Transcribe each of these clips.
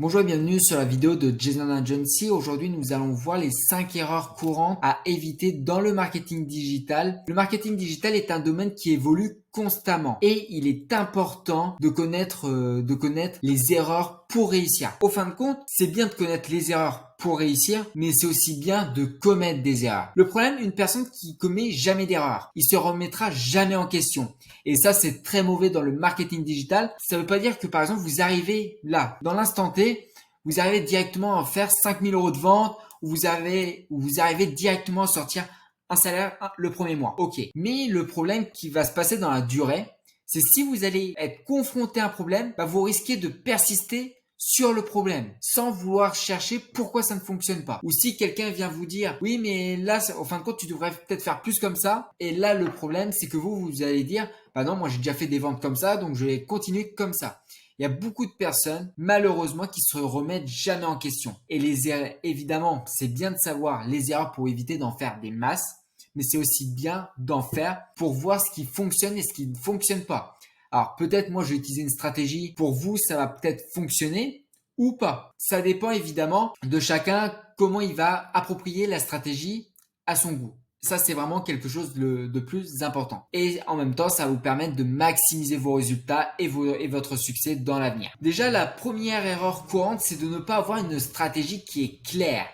Bonjour et bienvenue sur la vidéo de Jason Agency. Aujourd'hui, nous allons voir les 5 erreurs courantes à éviter dans le marketing digital. Le marketing digital est un domaine qui évolue constamment et il est important de connaître les erreurs pour réussir. Au fin de compte, c'est bien de connaître les erreurs pour réussir, mais c'est aussi bien de commettre des erreurs. Le problème, une personne qui commet jamais d'erreur, il se remettra jamais en question. Et ça, c'est très mauvais dans le marketing digital. Ça veut pas dire que, par exemple, vous arrivez là, dans l'instant T, vous arrivez directement à faire 5000 euros de vente, ou vous arrivez directement à sortir un salaire le premier mois. Ok. Mais le problème qui va se passer dans la durée, c'est si vous allez être confronté à un problème, vous risquez de persister sur le problème sans vouloir chercher pourquoi ça ne fonctionne pas. Ou si quelqu'un vient vous dire oui mais là au fin de compte tu devrais peut-être faire plus comme ça, et là le problème c'est que vous allez dire bah non moi j'ai déjà fait des ventes comme ça donc je vais continuer comme ça. Il y a beaucoup de personnes malheureusement qui se remettent jamais en question. Et les erreurs, évidemment c'est bien de savoir les erreurs pour éviter d'en faire des masses, mais c'est aussi bien d'en faire pour voir ce qui fonctionne et ce qui ne fonctionne pas. Alors peut-être moi je vais utiliser une stratégie, pour vous ça va peut-être fonctionner ou pas. Ça dépend évidemment de chacun, comment il va approprier la stratégie à son goût. Ça c'est vraiment quelque chose de plus important. Et en même temps ça va vous permettre de maximiser vos résultats et votre succès dans l'avenir. Déjà la première erreur courante, c'est de ne pas avoir une stratégie qui est claire.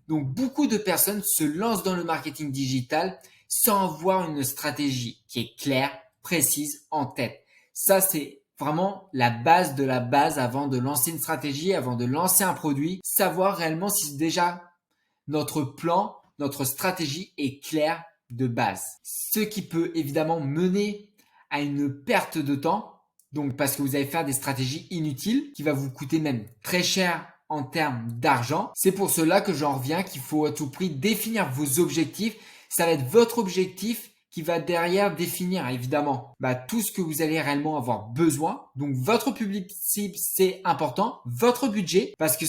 Donc beaucoup de personnes se lancent dans le marketing digital sans avoir une stratégie qui est claire, précise, en tête. Ça, c'est vraiment la base de la base avant de lancer une stratégie, avant de lancer un produit. Savoir réellement si déjà notre plan, notre stratégie est claire de base. Ce qui peut évidemment mener à une perte de temps. Donc parce que vous allez faire des stratégies inutiles qui va vous coûter même très cher en termes d'argent. C'est pour cela que j'en reviens qu'il faut à tout prix définir vos objectifs. Ça va être votre objectif qui va derrière définir évidemment tout ce que vous allez réellement avoir besoin. Donc votre public cible, c'est important, votre budget, parce que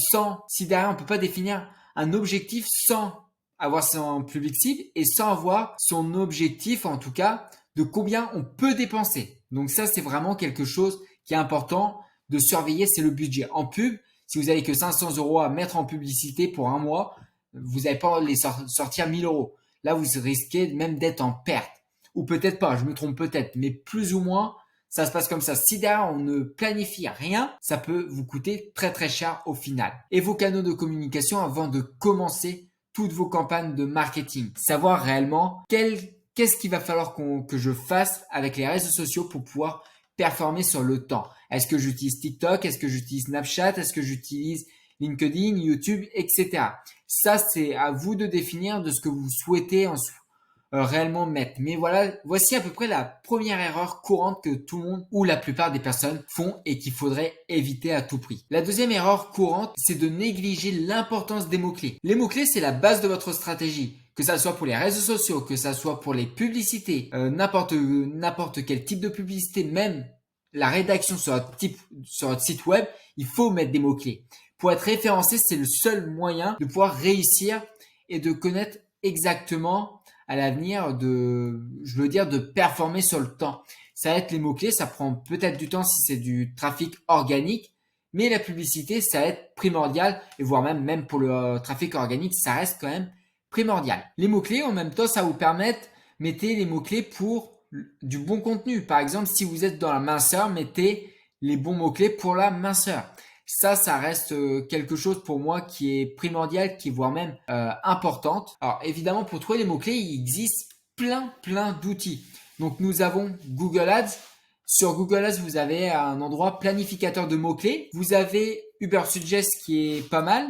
si derrière on peut pas définir un objectif sans avoir son public cible et sans avoir son objectif en tout cas de combien on peut dépenser. Donc ça c'est vraiment quelque chose qui est important de surveiller, c'est le budget. En pub, si vous avez que 500 euros à mettre en publicité pour un mois, vous n'allez pas les sortir 1000 euros. Là, vous risquez même d'être en perte. Ou peut-être pas, je me trompe peut-être, mais plus ou moins, ça se passe comme ça. Si derrière, on ne planifie rien, ça peut vous coûter très très cher au final. Et vos canaux de communication avant de commencer toutes vos campagnes de marketing. Savoir réellement qu'est-ce qu'il va falloir que je fasse avec les réseaux sociaux pour pouvoir performer sur le temps. Est-ce que j'utilise TikTok? Est-ce que j'utilise Snapchat? Est-ce que j'utilise LinkedIn, YouTube, etc. Ça, c'est à vous de définir de ce que vous souhaitez réellement mettre. Mais voilà, voici à peu près la première erreur courante que tout le monde ou la plupart des personnes font et qu'il faudrait éviter à tout prix. La deuxième erreur courante, c'est de négliger l'importance des mots-clés. Les mots-clés, c'est la base de votre stratégie. Que ça soit pour les réseaux sociaux, que ça soit pour les publicités, n'importe quel type de publicité, même la rédaction sur votre site web, il faut mettre des mots-clés. Pour être référencé, c'est le seul moyen de pouvoir réussir et de connaître exactement à l'avenir de performer sur le temps. Ça va être les mots-clés, ça prend peut-être du temps si c'est du trafic organique, mais la publicité, ça va être primordial, et voire même pour le trafic organique, ça reste quand même primordial. Les mots-clés, en même temps, ça vous permettre, mettez les mots-clés pour du bon contenu. Par exemple, si vous êtes dans la minceur, mettez les bons mots-clés pour la minceur. Ça reste quelque chose pour moi qui est primordial, qui est voire même importante. Alors évidemment, pour trouver les mots-clés, il existe plein d'outils. Donc nous avons Google Ads. Sur Google Ads, vous avez un endroit planificateur de mots-clés. Vous avez Ubersuggest qui est pas mal.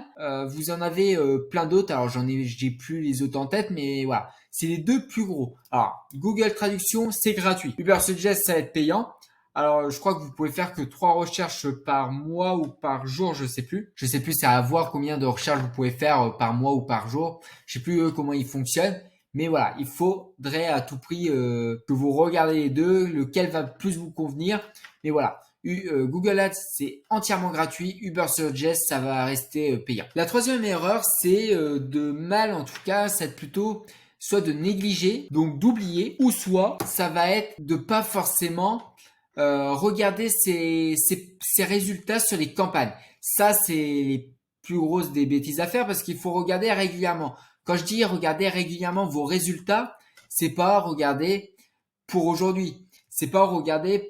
Vous en avez plein d'autres. Alors j'ai plus les autres en tête, mais voilà. C'est les deux plus gros. Alors Google Traduction, c'est gratuit. Ubersuggest, ça va être payant. Alors, je crois que vous pouvez faire que 3 recherches par mois ou par jour, je sais plus. Je sais plus, c'est à voir combien de recherches vous pouvez faire par mois ou par jour. Je sais plus comment ils fonctionnent. Mais voilà, il faudrait à tout prix que vous regardez les deux, lequel va plus vous convenir. Mais voilà, Google Ads, c'est entièrement gratuit. Ubersuggest, ça va rester payant. La troisième erreur, c'est en tout cas, c'est plutôt soit de négliger, donc d'oublier, ou soit ça va être de pas forcément regardez ses résultats sur les campagnes. Ça, c'est les plus grosses des bêtises à faire parce qu'il faut regarder régulièrement. Quand je dis regarder régulièrement vos résultats, c'est pas regarder pour aujourd'hui. C'est pas regarder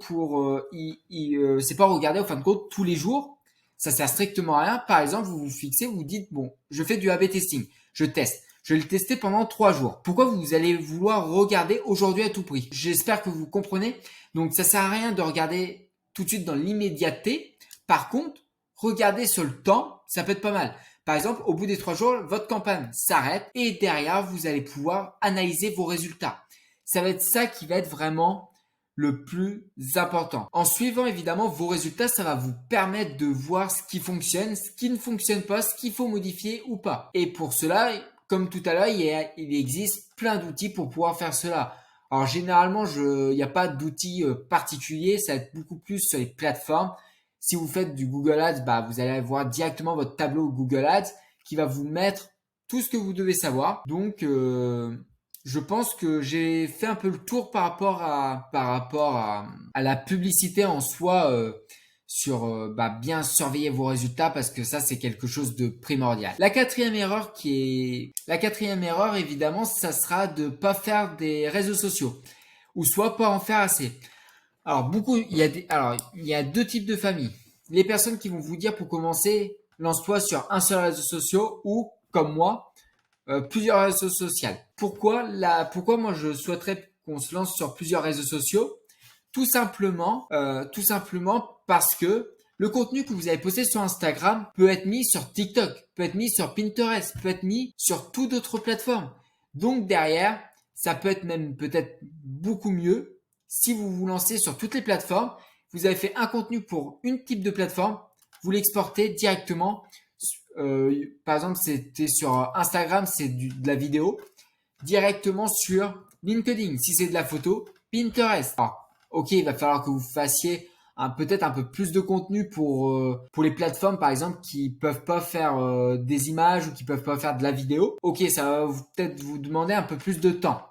c'est pas regarder au fin de compte tous les jours. Ça sert strictement à rien. Par exemple, vous vous fixez, vous dites bon, je fais du A/B testing, je teste. Je vais le tester pendant 3 jours. Pourquoi vous allez vouloir regarder aujourd'hui à tout prix? J'espère que vous comprenez. Donc ça sert à rien de regarder tout de suite dans l'immédiateté. Par contre, regarder sur le temps, ça peut être pas mal. Par exemple, au bout des 3 jours, votre campagne s'arrête et derrière, vous allez pouvoir analyser vos résultats. Ça va être ça qui va être vraiment le plus important. En suivant évidemment vos résultats, ça va vous permettre de voir ce qui fonctionne, ce qui ne fonctionne pas, ce qu'il faut modifier ou pas. Et pour cela, comme tout à l'heure, il existe plein d'outils pour pouvoir faire cela. Alors généralement, il n'y a pas d'outils particuliers, ça va être beaucoup plus sur les plateformes. Si vous faites du Google Ads, vous allez voir directement votre tableau Google Ads qui va vous mettre tout ce que vous devez savoir. Donc, je pense que j'ai fait un peu le tour par rapport à la publicité en soi sur bien surveiller vos résultats parce que ça c'est quelque chose de primordial. La quatrième erreur évidemment, ça sera de pas faire des réseaux sociaux ou soit pas en faire assez. Alors il y a deux types de familles. Les personnes qui vont vous dire pour commencer, lance-toi sur un seul réseau social ou comme moi, plusieurs réseaux sociaux. Pourquoi moi je souhaiterais qu'on se lance sur plusieurs réseaux sociaux? Tout simplement parce que le contenu que vous avez posté sur Instagram peut être mis sur TikTok, peut être mis sur Pinterest, peut être mis sur toute autre plateforme. Donc derrière, ça peut être même peut-être beaucoup mieux si vous vous lancez sur toutes les plateformes. Vous avez fait un contenu pour une type de plateforme, vous l'exportez directement. Par exemple, c'était sur Instagram, c'est de la vidéo, directement sur LinkedIn. Si c'est de la photo, Pinterest. Alors, ok, il va falloir que vous fassiez peut-être un peu plus de contenu pour les plateformes, par exemple, qui peuvent pas faire des images ou qui peuvent pas faire de la vidéo. Ok, ça va peut-être vous demander un peu plus de temps.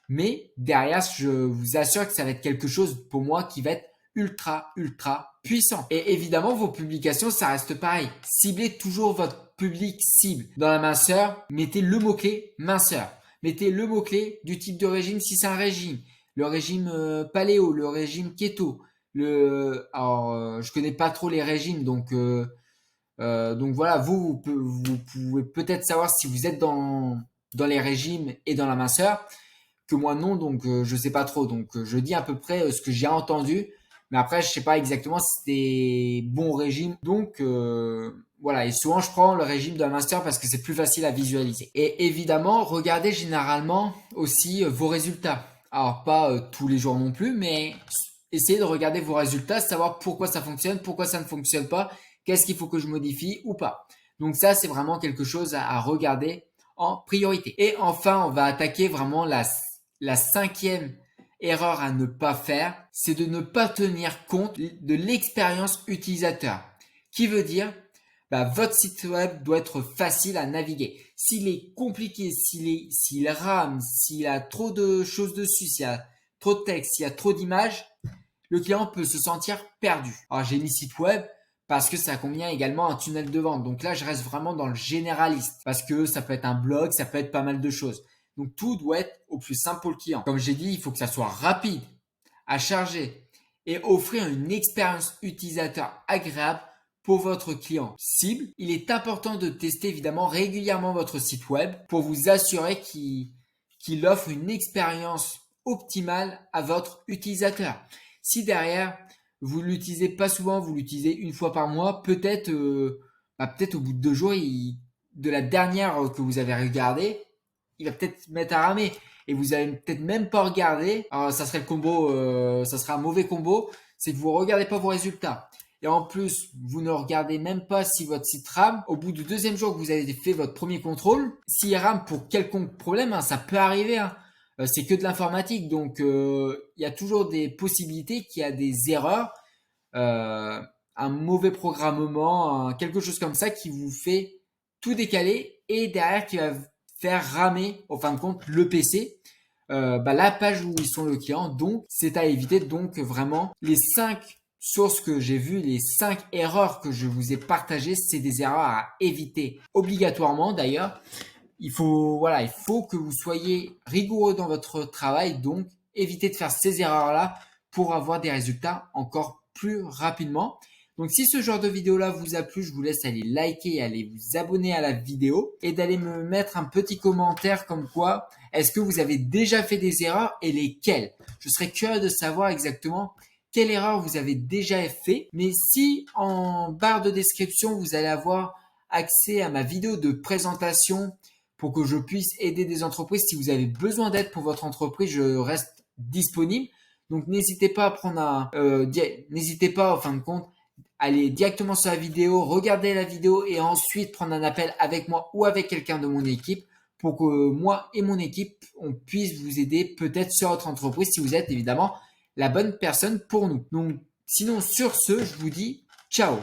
Mais derrière, je vous assure que ça va être quelque chose pour moi qui va être ultra puissant. Et évidemment, vos publications, ça reste pareil. Ciblez toujours votre public cible. Dans la minceur, mettez le mot-clé minceur. Mettez le mot-clé du type de régime si c'est un régime. Le régime paléo, le régime keto. Je connais pas trop les régimes, donc voilà, vous pouvez peut-être savoir si vous êtes dans les régimes et dans la minceur, que moi non, donc je sais pas trop. Donc je dis à peu près ce que j'ai entendu, mais après je sais pas exactement si c'est des bons régimes. Donc voilà, et souvent je prends le régime de la minceur parce que c'est plus facile à visualiser. Et évidemment, regardez généralement aussi vos résultats. Alors pas tous les jours non plus, mais essayez de regarder vos résultats, savoir pourquoi ça fonctionne, pourquoi ça ne fonctionne pas, qu'est-ce qu'il faut que je modifie ou pas. Donc ça, c'est vraiment quelque chose à regarder en priorité. Et enfin, on va attaquer vraiment la cinquième erreur à ne pas faire, c'est de ne pas tenir compte de l'expérience utilisateur. Qui veut dire, votre site web doit être facile à naviguer. S'il est compliqué, s'il rame, s'il a trop de choses dessus, s'il y a trop de texte, s'il y a trop d'images, le client peut se sentir perdu. Alors j'ai mis site web parce que ça contient également un tunnel de vente. Donc là, je reste vraiment dans le généraliste parce que ça peut être un blog, ça peut être pas mal de choses. Donc tout doit être au plus simple pour le client. Comme j'ai dit, il faut que ça soit rapide à charger et offrir une expérience utilisateur agréable pour votre client cible. Il est important de tester évidemment régulièrement votre site web pour vous assurer qu'il offre une expérience optimale à votre utilisateur. Si derrière, vous l'utilisez pas souvent, vous l'utilisez une fois par mois, peut-être au bout de 2 jours, de la dernière que vous avez regardée, il va peut-être mettre à ramer et vous allez peut-être même pas regarder. Alors, ça serait le combo, ça sera un mauvais combo, c'est que vous regardez pas vos résultats. Et en plus, vous ne regardez même pas si votre site rame. Au bout du deuxième jour que vous avez fait votre premier contrôle, s'il rame pour quelconque problème, ça peut arriver. C'est que de l'informatique, donc il y a toujours des possibilités qu'il y a des erreurs, un mauvais programmement, quelque chose comme ça qui vous fait tout décaler et derrière qui va faire ramer, en fin de compte, le PC. la page où ils sont le client. Donc, c'est à éviter. Donc, vraiment, les 5 sources que j'ai vues, les 5 erreurs que je vous ai partagées, c'est des erreurs à éviter obligatoirement d'ailleurs. Il faut que vous soyez rigoureux dans votre travail. Donc, évitez de faire ces erreurs-là pour avoir des résultats encore plus rapidement. Donc, si ce genre de vidéo-là vous a plu, je vous laisse aller liker et aller vous abonner à la vidéo et d'aller me mettre un petit commentaire comme quoi est-ce que vous avez déjà fait des erreurs et lesquelles. Je serais curieux de savoir exactement quelle erreur vous avez déjà fait. Mais si en barre de description, vous allez avoir accès à ma vidéo de présentation pour que je puisse aider des entreprises. Si vous avez besoin d'aide pour votre entreprise, je reste disponible. Donc n'hésitez pas à n'hésitez pas en fin de compte, aller directement sur la vidéo, regarder la vidéo et ensuite prendre un appel avec moi ou avec quelqu'un de mon équipe pour que moi et mon équipe, on puisse vous aider peut-être sur votre entreprise si vous êtes évidemment la bonne personne pour nous. Donc sinon sur ce, je vous dis ciao.